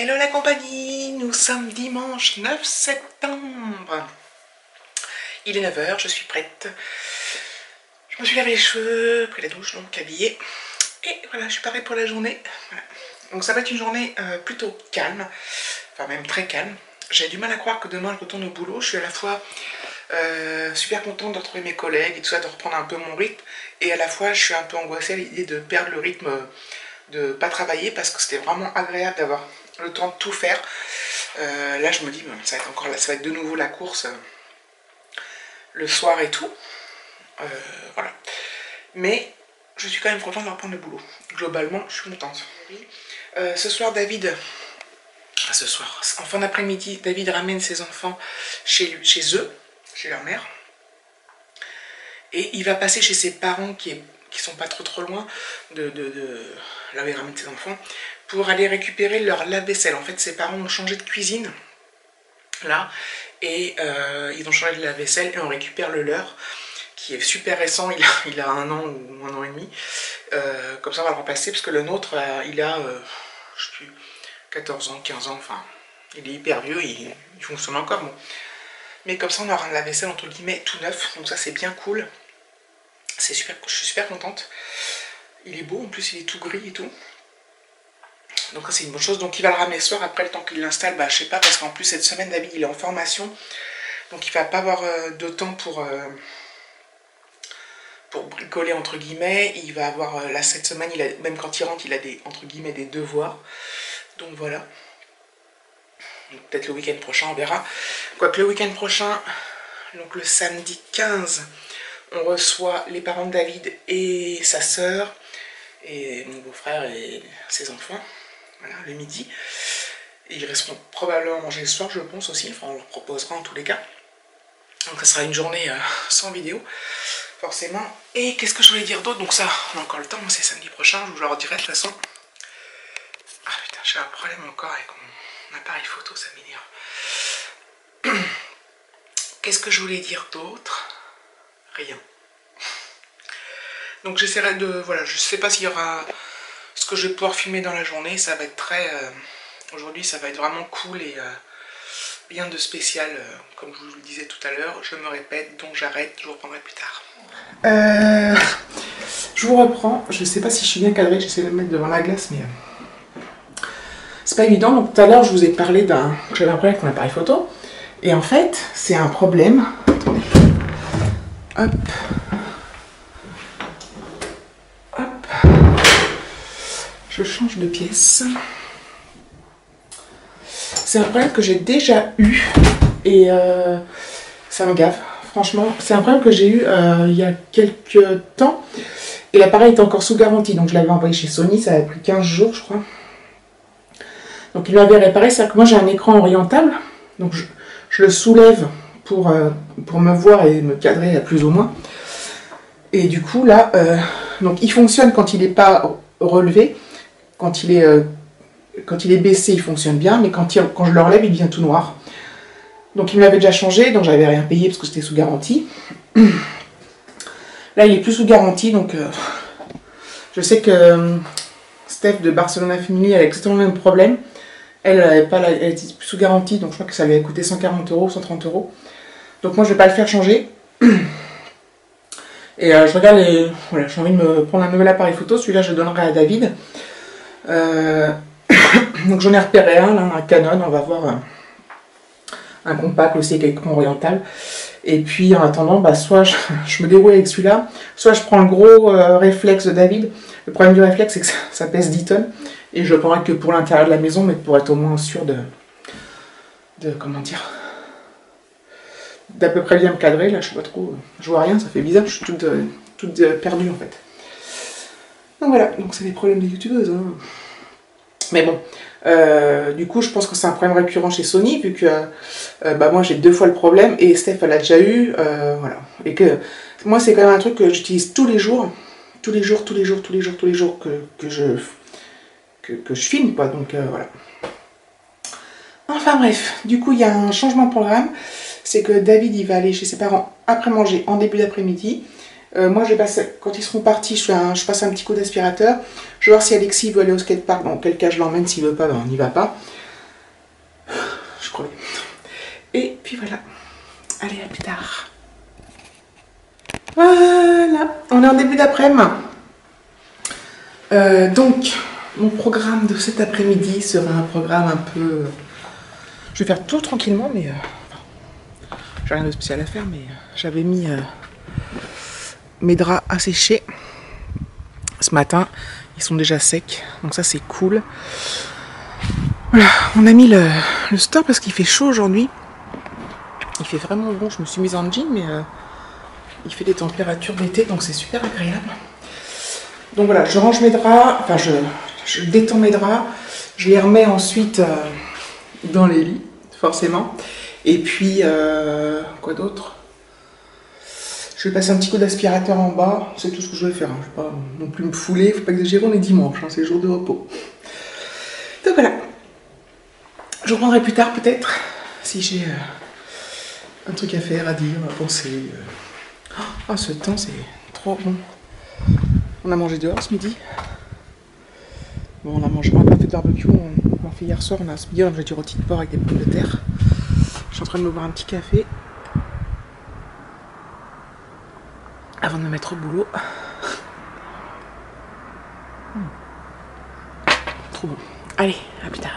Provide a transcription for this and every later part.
Hello la compagnie, nous sommes dimanche 9 septembre. Il est 9 h, je suis prête. Je me suis lavé les cheveux, pris la douche, donc habillée. Et voilà, je suis parée pour la journée. Voilà. Donc ça va être une journée plutôt calme, enfin même très calme. J'ai du mal à croire que demain je retourne au boulot. Je suis à la fois super contente de retrouver mes collègues et tout ça, de reprendre un peu mon rythme. Et à la fois je suis un peu angoissée à l'idée de perdre le rythme, de pas travailler, parce que c'était vraiment agréable d'avoir le temps de tout faire. Là je me dis, ça va être encore là, ça va être de nouveau la course le soir et tout. Voilà. Mais je suis quand même contente de reprendre le boulot. Globalement, je suis contente. Ce soir, David... Enfin, ce soir, en fin d'après-midi, David ramène ses enfants chez eux, chez leur mère. Et il va passer chez ses parents qui sont pas trop loin de là où il ramène ses enfants, pour aller récupérer leur lave-vaisselle. En fait, ses parents ont changé de cuisine, là, et ils ont changé de lave-vaisselle et on récupère le leur, qui est super récent, il a 1 an ou 1 an et demi. Comme ça on va le remplacer, parce que le nôtre, il a, je sais plus, 14 ans, 15 ans, enfin, il est hyper vieux, il fonctionne encore, bon. Mais comme ça on aura un lave-vaisselle entre guillemets tout neuf, donc ça c'est bien cool. C'est super, je suis super contente. Il est beau, en plus il est tout gris et tout. Donc c'est une bonne chose. Donc il va le ramener ce soir, après le temps qu'il l'installe, bah je sais pas, parce qu'en plus cette semaine David il est en formation. Donc il va pas avoir de temps pour bricoler entre guillemets. Il va avoir, là cette semaine, même quand il rentre, il a des, entre guillemets, des devoirs. Donc voilà. Peut-être le week-end prochain, on verra. Quoique le week-end prochain, donc le samedi 15, on reçoit les parents de David et sa sœur, et mon beau-frère et ses enfants, voilà, le midi. Et ils resteront probablement manger le soir, je pense aussi, enfin on leur proposera en tous les cas. Donc ça sera une journée sans vidéo, forcément. Et qu'est-ce que je voulais dire d'autre? Donc ça, on a encore le temps, c'est samedi prochain, je vous le redirai de toute façon. Ah putain, j'ai un problème encore avec mon appareil photo, ça m'énerve. Qu'est-ce que je voulais dire d'autre? Rien. Donc j'essaierai de... Voilà, je sais pas s'il y aura... Ce que je vais pouvoir filmer dans la journée, ça va être très... Aujourd'hui, ça va être vraiment cool et... rien de spécial, comme je vous le disais tout à l'heure. Je me répète, donc j'arrête, je vous reprendrai plus tard. Je vous reprends. Je sais pas si je suis bien cadrée, j'essaie de me mettre devant la glace, mais... c'est pas évident. Donc tout à l'heure, je vous ai parlé d'un... J'avais un problème avec mon appareil photo. Et en fait, c'est un problème... Attendez. Hop. Hop. Je change de pièce. C'est un problème que j'ai déjà eu. Et ça me gave. Franchement, c'est un problème que j'ai eu il y a quelques temps. Et l'appareil était encore sous garantie. Donc je l'avais envoyé chez Sony. Ça avait pris 15 jours, je crois. Donc il m'avait réparé. C'est-à-dire que moi j'ai un écran orientable. Donc je le soulève pour me voir et me cadrer plus ou moins. Et du coup là, donc il fonctionne quand il n'est pas relevé. Quand il est baissé, il fonctionne bien. Mais quand je le relève, il devient tout noir. Donc il m'avait déjà changé. Donc j'avais rien payé parce que c'était sous garantie. Là il est plus sous garantie. Donc je sais que Steph de Barcelona Family a exactement le même problème. Elle était plus sous garantie, donc je crois que ça lui a coûté 140 €, 130 €. Donc moi je vais pas le faire changer. Et je regarde les... Voilà, j'ai envie de me prendre un nouvel appareil photo. Celui-là je le donnerai à David. Donc j'en ai repéré un, là, un Canon. On va voir un compact aussi avec écran oriental. Et puis en attendant, bah, soit je me débrouille avec celui-là, soit je prends le gros réflexe de David. Le problème du réflexe, c'est que ça pèse 10 tonnes. Et je le prendrai que pour l'intérieur de la maison, mais pour être au moins sûr de comment dire, d'à peu près bien me cadrer. Là, je sais pas trop, je vois rien, ça fait bizarre, je suis toute perdue en fait. Donc voilà, donc c'est des problèmes de youtubeuses. Hein. Mais bon, du coup, je pense que c'est un problème récurrent chez Sony, vu que bah, moi j'ai 2 fois le problème et Steph elle a déjà eu, voilà. Et que moi, c'est quand même un truc que j'utilise tous les jours que je filme, quoi, donc voilà. Enfin bref, du coup il y a un changement de programme, c'est que David il va aller chez ses parents après manger en début d'après-midi. Moi je passe, quand ils seront partis, je passe un petit coup d'aspirateur, je vais voir si Alexis veut aller au skatepark, dans quel cas je l'emmène, s'il veut pas, ben on n'y va pas. suis crevée. Et puis voilà. Allez, à plus tard. Voilà, on est en début d'après-midi. Donc, mon programme de cet après-midi sera un programme un peu... Je vais faire tout tranquillement, mais... j'ai rien de spécial à faire, mais j'avais mis mes draps à sécher ce matin. Ils sont déjà secs, donc ça c'est cool. Voilà, on a mis le store parce qu'il fait chaud aujourd'hui. Il fait vraiment bon, je me suis mise en jean, mais il fait des températures d'été, donc c'est super agréable. Donc voilà, je range mes draps, enfin je détends mes draps, je les remets ensuite dans les lits, forcément. Et puis, quoi d'autre? Je vais passer un petit coup d'aspirateur en bas, c'est tout ce que je vais faire. Hein. Je ne vais pas non plus me fouler, il ne faut pas exagérer, on est dimanche, hein, c'est jour de repos. Donc voilà. Je reprendrai plus tard peut-être, si j'ai un truc à faire, à dire, à penser. Oh, ce temps, c'est trop bon. On a mangé dehors ce midi. Bon, on a mangé, on a pas fait de barbecue, on a fait hier soir, ce midi on a mangé du rôti de porc avec des pommes de terre. Je suis en train de me boire un petit café avant de me mettre au boulot. Trop bon. Allez, à plus tard.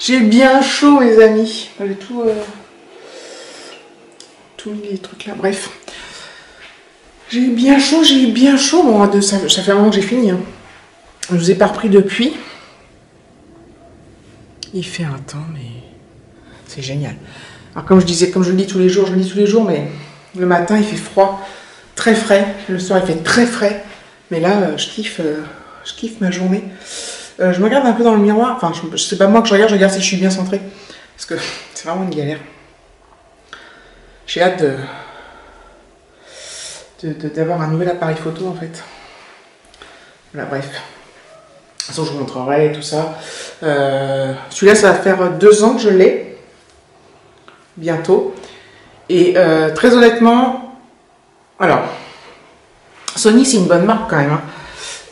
J'ai bien chaud, mes amis. J'ai tout mis les trucs là. Bref. J'ai eu bien chaud. Bon, ça fait un moment que j'ai fini. Hein. Je vous ai pas repris depuis. Il fait un temps, mais c'est génial. Alors comme je le dis tous les jours, mais le matin il fait froid, très frais. Le soir il fait très frais. Mais là, je kiffe ma journée. Je me regarde un peu dans le miroir, enfin c'est pas moi que je regarde si je suis bien centrée, parce que c'est vraiment une galère. J'ai hâte d'avoir un nouvel appareil photo en fait. Voilà, bref. De toute façon je vous montrerai tout ça. Celui-là ça va faire 2 ans que je l'ai, bientôt. Et très honnêtement, alors, Sony c'est une bonne marque quand même. Hein.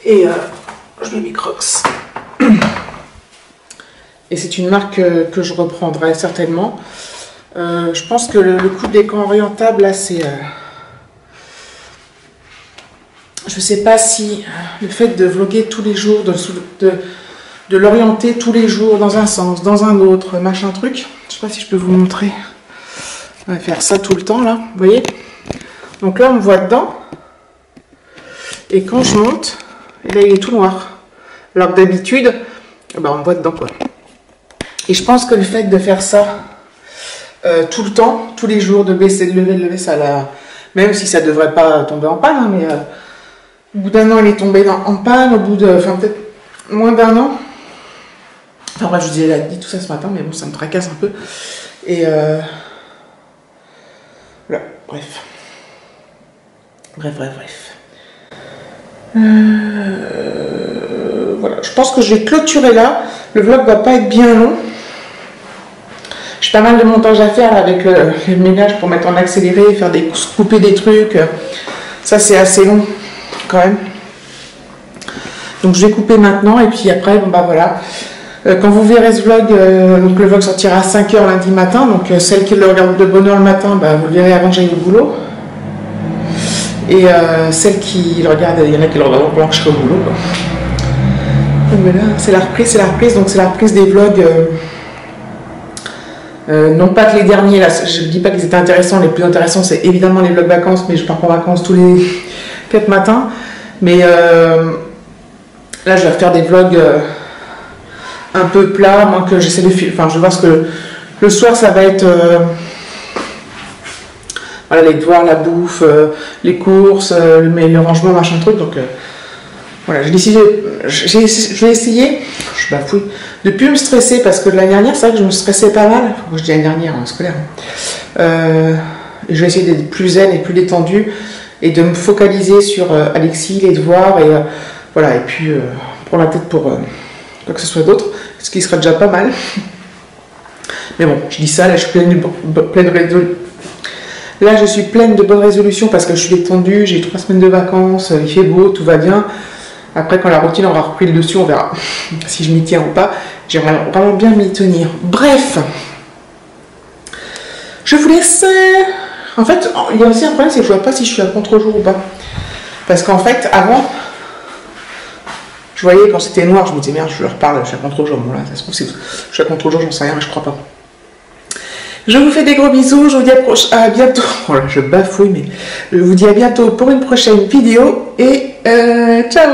Et je mets mes Crocs. Et c'est une marque que je reprendrai certainement. Je pense que le coup de l'écran orientable, là, c'est... je sais pas si le fait de vlogger tous les jours, de l'orienter tous les jours dans un sens, dans un autre, machin truc. Je sais pas si je peux vous montrer. On va faire ça tout le temps, là. Vous voyez? Donc là, on me voit dedans. Et quand je monte, là, il est tout noir. Alors que d'habitude, on me voit dedans, quoi. Et je pense que le fait de faire ça tout le temps, tous les jours, de baisser, de lever, ça l'a... Même si ça devrait pas tomber en panne, hein, mais au bout d'un an, il est tombé en panne, au bout de... Enfin, peut-être moins d'un an. Enfin, bref, je vous ai dit tout ça ce matin, mais bon, ça me tracasse un peu. Et... voilà, bref. Bref. Voilà, je pense que je vais clôturer là. Le vlog va pas être bien long. J'ai pas mal de montage à faire avec le ménage pour mettre en accéléré, faire des couper des trucs. Ça c'est assez long quand même. Donc je vais couper maintenant et puis après, bon bah voilà. Quand vous verrez ce vlog, donc le vlog sortira à 5h lundi matin. Donc celles qui le regardent de bonne heure le matin, bah, vous le verrez avant que j'aille au boulot. Et celles qui le regardent, il y en a qui le regardent pendant que je serai au boulot. Quoi. Donc voilà, c'est la reprise, donc c'est la reprise des vlogs. Non pas que les derniers, là, je ne dis pas qu'ils étaient intéressants, les plus intéressants c'est évidemment les vlogs vacances, mais je pars en vacances tous les 4 matins. Mais là je vais faire des vlogs un peu plats, moins que j'essaie de filmer. Enfin je vais voir ce que le soir ça va être voilà, les devoirs, la bouffe, les courses, le rangement, machin truc. Donc voilà, je vais essayer, je bafouille, de ne plus me stresser parce que l'année dernière, c'est vrai que je me stressais pas mal. Enfin, je dis l'année dernière, en scolaire. Et je vais essayer d'être plus zen et plus détendue et de me focaliser sur Alexis, les devoirs et voilà. Et puis prendre la tête pour quoi que ce soit d'autre, ce qui serait déjà pas mal. Mais bon, je dis ça, là je suis pleine de bonnes résolutions parce que je suis détendue, j'ai 3 semaines de vacances, il fait beau, tout va bien. Après, quand la routine aura repris le dessus, on verra si je m'y tiens ou pas. J'aimerais vraiment bien m'y tenir. Bref, je vous laisse. En fait, il y a aussi un problème, c'est que je ne vois pas si je suis à contre-jour ou pas. Parce qu'en fait, avant, je voyais quand c'était noir, je me disais merde, je leur parle, je suis à contre-jour. Bon là, ça se trouve, je suis à contre-jour, j'en sais rien, mais je crois pas. Je vous fais des gros bisous, je vous dis à bientôt. Oh là, je bafouille, mais je vous dis à bientôt pour une prochaine vidéo et ciao.